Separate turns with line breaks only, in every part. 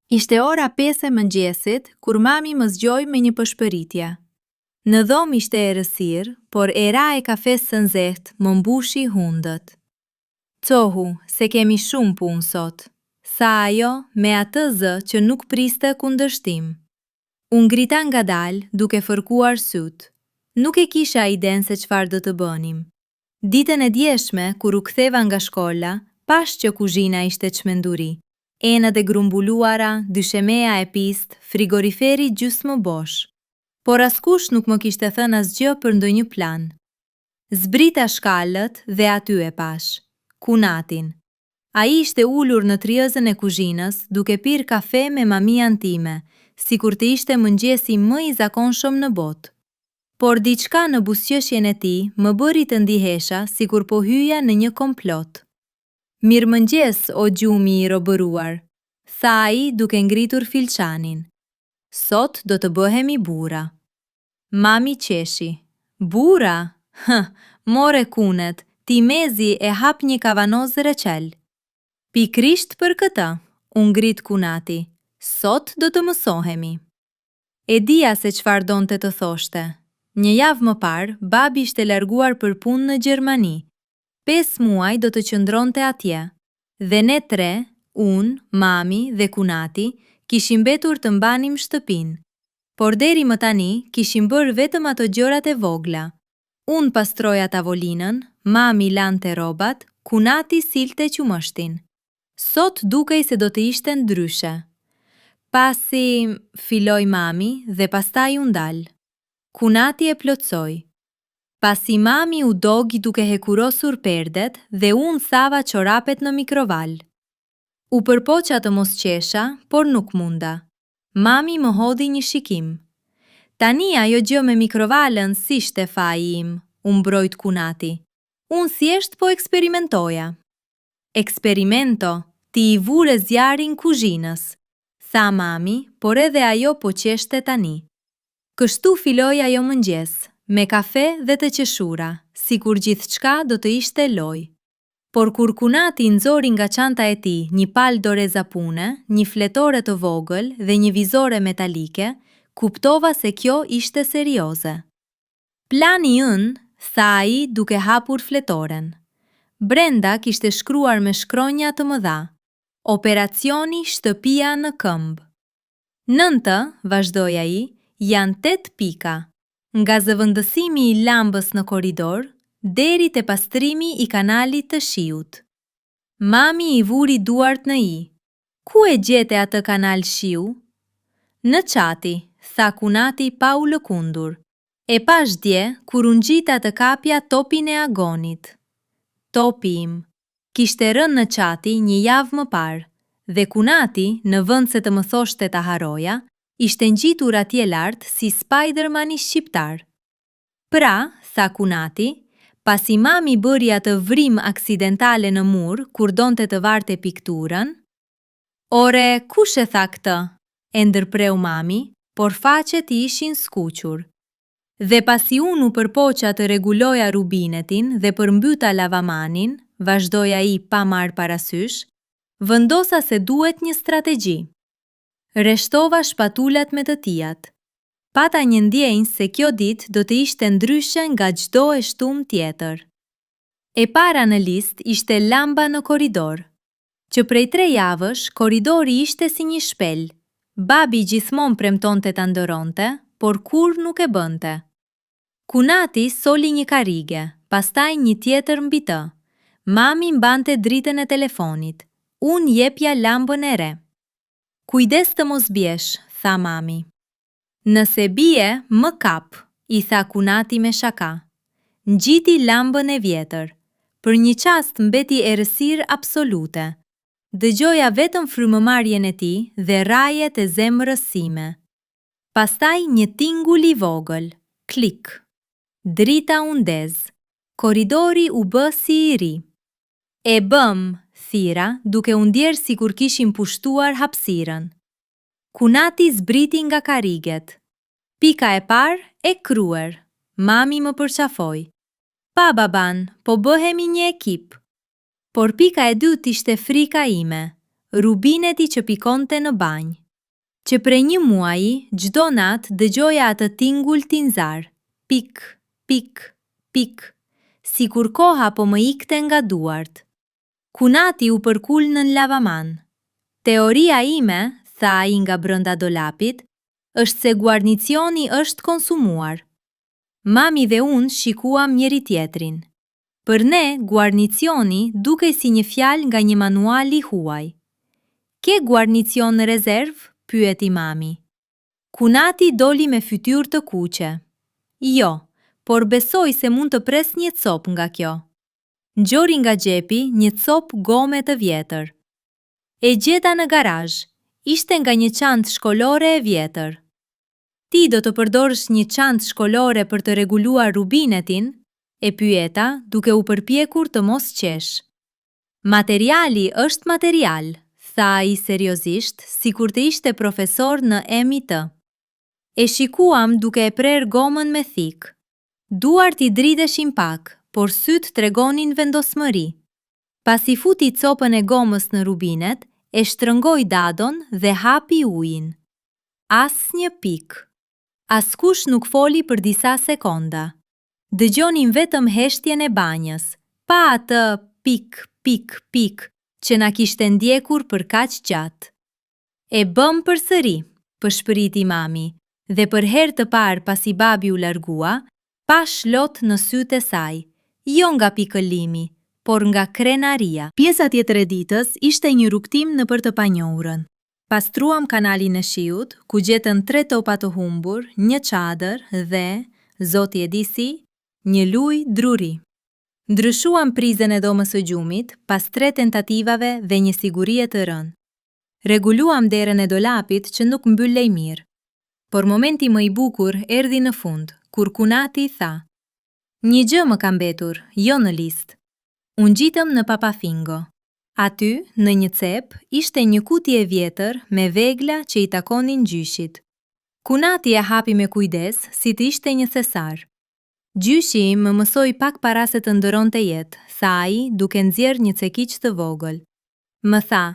Ishte ora 5 e mëngjesit, kur mami më zgjoi me një pëshpëritje. Në dhomë ishte errësirë, por era e kafes së nxehtë më mbushi hundët. Cohu, se kemi shumë punë sot, tha ajo me atë zë që nuk priste kundërshtim. Unë ngrita ngadalë duke fërkuar sytë. Nuk e kisha idenë se çfarë do të bënim. Ditën e djeshme, kur u ktheva nga shkolla, pash që kuzhina ishte çmenduri. Enët e grumbulluara, dyshemea e pist, frigoriferi gjysmë bosh. Por askush nuk më kishte thënë asgjë për ndonjë plan. Zbrita shkallët dhe aty e pash. Kunatin. Ai ishte ulur në tryezën e kuzhinës, duke pirë kafe me mamian time, sikur të ishte mëngjesi më i zakonshëm në botë. Por diçka në buzëqeshjen e tij më bëri të ndihesha sikur po hyja në një komplot. Mirëmëngjes, o gjumi i robëruar, tha ai duke ngritur filçanin. Sot do të bëhemi burra. Mami qeshi. Burra? More kunet, ti mezi e hap një kavanoz reçel. Pikrisht për këtë, u ngrit kunati. Sot do të mësohemi. E dija se çfarë donte të thoshte. Një javë më parë, babi ishte larguar për punë në Gjermani. 5 muaj do të qëndronte atje, dhe ne 3, unë, mami dhe kunati, kishim mbetur të mbanim shtëpinë. Por deri më tani, kishim bërë vetëm ato gjërat e vogla. Unë pastroja tavolinën, mami lante rrobat, kunati silte qumështin. Sot dukej se do të ishte ndryshe. Pasi, filloi mami dhe pastaj u ndal. Kunati e plotsoi. Pasi mami u dogi duke hekurosur perdet dhe unë thava çorapet në mikroval. U përpoqa të mos qesha, por nuk munda. Mami më hodhi një shikim. Tani ajo gjë me mikrovalën s'ishte faji im, u mbrojt kunati. Unë thjesht po eksperimentoja. Eksperimento, ti i vure zjarin kuzhinës, tha mami, por edhe ajo po qeshte tani. Kështu filloi ajo mëngjes, me kafe dhe të qeshura, sikur gjithçka do të ishte lojë. Por kur kunati nxori nga çanta e tij një palë doreza pune, një fletore të vogël dhe një vizore metalike, kuptova se kjo ishte serioze. Plani ynë, tha ai duke hapur fletoren. Brenda kishte shkruar me shkronja të mëdha. Operacioni shtëpia në këmbë. Nëntë, vazhdoi ai, janë 8 pika. Nga zëvendësimi i lambës në korridor, deri te pastrimi i kanalit të shiut. Mami i vuri duart në i. Ku e gjete atë kanal shiu? Në çati, tha kunati pa u lëkundur. E pash dje kur u ngjita të kapja topin e agonit. Topi im. Kishte rënë në çati një javë më parë, dhe kunati, në vend se të më thoshte ta haroja, ishte ngjitur atje lart si Spider-Man i shqiptar. Pra, tha kunati, pasi mami bëri atë vrim aksidentale në mur kur donte të varte pikturën. Ore, kush e tha këtë? E ndërpreu mami, por faqet i ishin skuqur. Dhe pasi unë u përpoqa të rregulloja rubinetin dhe përmbyta lavamanin, vazhdoi ai pa marrë parasysh, vendosa se duhet një strategji. Rreshtova shpatulat me të tijat. Pata një ndjenjë se kjo ditë do të ishte ndryshe nga çdo e shtumë tjetër. E para në listë ishte lamba në korridor. Që prej 3 javësh, korridori ishte si një shpel. Babi gjithmonë premtonte ta ndëronte, por kur nuk e bënte. Kunati soli një karige, pastaj një tjetër mbi të. Mami mbante dritën e telefonit. Unë jepja lambën e re. Kujdes të mos bjesh, tha mami. Nëse bie, më kap, i tha kunati me shaka. Ngjiti lambën e vjetër. Për një çast mbeti errësirë absolute. Dëgjoja vetëm frymëmarrjen e tij dhe rrajet e zemrës sime. Pastaj një tingull i vogël, klik. Drita u ndez. Korridori u bë si i ri. E bëm, thira, duke u ndjerë sikur kishim pushtuar hapësirën. Kunati zbriti nga kariget. Pika e parë e kryer. Mami më përqafoi. Pa baban, po bëhemi një ekip. Por pika e dytë ishte frika ime, Rubineti që pikonte në banjë. Që prej 1 muaji, çdo natë dëgjoja atë tingull tinzar, pik, pik, pik, sikur koha po më ikte nga duart. Kunati u përkul nën lavaman. Teoria ime, tha ai nga brenda dolapit, është se guarnicioni është konsumuar. Mami dhe unë shikuam njëri tjetrin. Për ne, guarnicioni dukej si një fjalë nga një manual i huaj. Ke guarnicion në rezervë? Pyeti mami. Kunati doli me fytyrë të kuqe. Jo, por besoj se mund të pres një copë nga kjo. Ngjori nga xhepi një copë gome të vjetër. E gjeta në garazh, ishte nga një çantë shkollore e vjetër. Ti do të përdorësh një çantë shkollore për të rreguluar rubinetin? E pyeta duke u përpjekur të mos qesh. Materiali është material, tha ai seriozisht, sikur të ishte profesor në MIT. E shikuam duke e prerë gomën me thik. Duart i dridheshin pak, por syt tregonin vendosmëri. Pasi futi copën e gomës në rubinet, e shtrëngoi dadon dhe hapi ujin. Asnjë pik. Askush nuk foli për disa sekonda. Dëgjonin vetëm heshtjen e banjës, pa atë pik, pik, pik, që na kishte ndjekur për kaq gjatë. E bëm përsëri, pëshpëriti mami, dhe për herë të parë pasi babi u largua, pa shlot në sytë e saj, jo nga pikëllimi, por nga krenaria. Pjesa tjetër e ditës ishte një rrugtim nëpër të panjohurën. Pastruam kanalin e shiut, ku gjetën 3 topa të humbur, një çadër dhe, zoti e di si, një luj druri. Ndryshuam prizën e dhomës së gjumit pas 3 tentativave dhe një sigurie të rënë. Rreguluam derën e dolapit që nuk mbyllej mirë. Por momenti më i bukur erdhi në fund, kur Kunati tha: "Një gjë më ka mbetur, jo në listë." Unë gjitëm në Papafingo. Aty, në një cep, ishte një kutje e vjetër me vegla që i takonin gjyshit. Kunati e hapi me kujdes, si të ishte një thesar. Gjyshi im më mësoi pak para se të ndëronte jetë, tha ai, duke nxjerrë një cekiq të vogël. Më tha: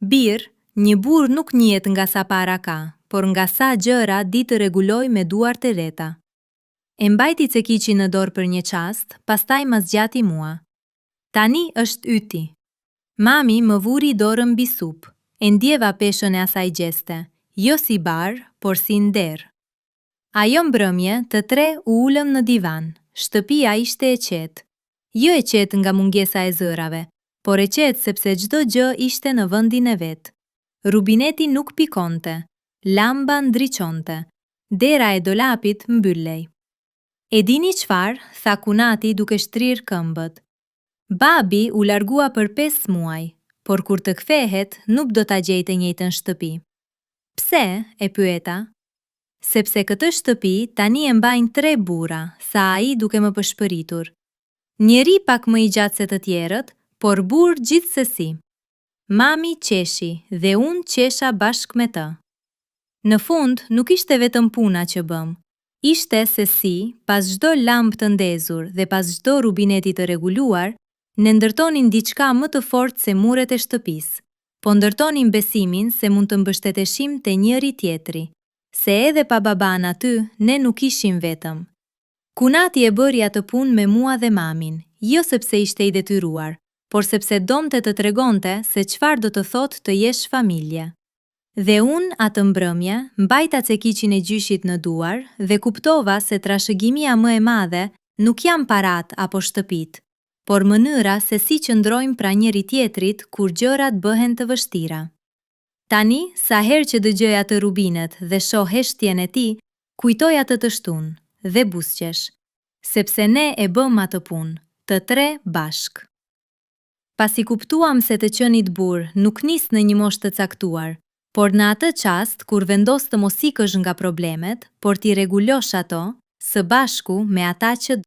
"Bir, një burr nuk njihet nga sa para ka, por nga sa gjëra di të rreguloj me duart e lehta." E mbajti cekiqin në dorë për një çast, pastaj ma zgjati mua. "Tani është yti." Mami më vuri dorën mbi supë, e ndjeva peshën e asaj gjeste, jo si bar, por si nder. Ajo mbrëmje, të tre u ulëm në divan. Shtëpia ishte e qetë. Jo e qetë nga mungesa e zërave, por e qetë sepse çdo gjë ishte në vendin e vet. Rubineti nuk pikonte, lamba ndriçonte, dera e dolapit mbyllej. "E dini çfarë?" tha Kunati duke shtrirë këmbët. "Babi u largua për 5 muaj, por kur të kthehet nuk do ta gjejte njëjtën shtëpi." "Pse?" e pyeta. "Sepse këtë shtëpi tani e mbajnë 3 burra", tha ai duke më pëshpëritur. "Njëri pak më i gjatë se të tjerët, por burr gjithsesi." Mami qeshi dhe unë qesha bashkë me të. Në fund nuk ishte vetëm puna që bëm. Ishte se si, pas çdo lamp të ndezur dhe pas çdo rubineti të rreguluar, ne ndërtonin diçka më të fortë se muret e shtëpisë, po ndërtonin besimin se mund të mbështeteshim te njëri tjetri, se edhe pa baban aty, ne nuk ishim vetëm. Kunati e bëri atë punë me mua dhe mamin, jo sepse ishte i detyruar, por sepse donte të tregonte se çfarë do të thotë të jesh familje. Dhe unë atë mbrëmje mbajta cekiqin e gjyshit në duar dhe kuptova se trashëgimia më e madhe nuk janë parat apo shtëpit, por mënyra se si qëndrojmë pra njëri tjetrit kur gjërat bëhen të vështira. Tani, sa herë që dëgjoj atë rubinet dhe shoh heshtjen e tij, kujtoj atë të shtunë dhe buzëqesh, sepse ne e bëm atë punë, të tre bashk. Pasi kuptuam se të qenit burr nuk nis në një moshë të caktuar, por në atë çast kur vendos të mos ikësh nga problemet, por t'i rregulosh ato, së bashku me ata që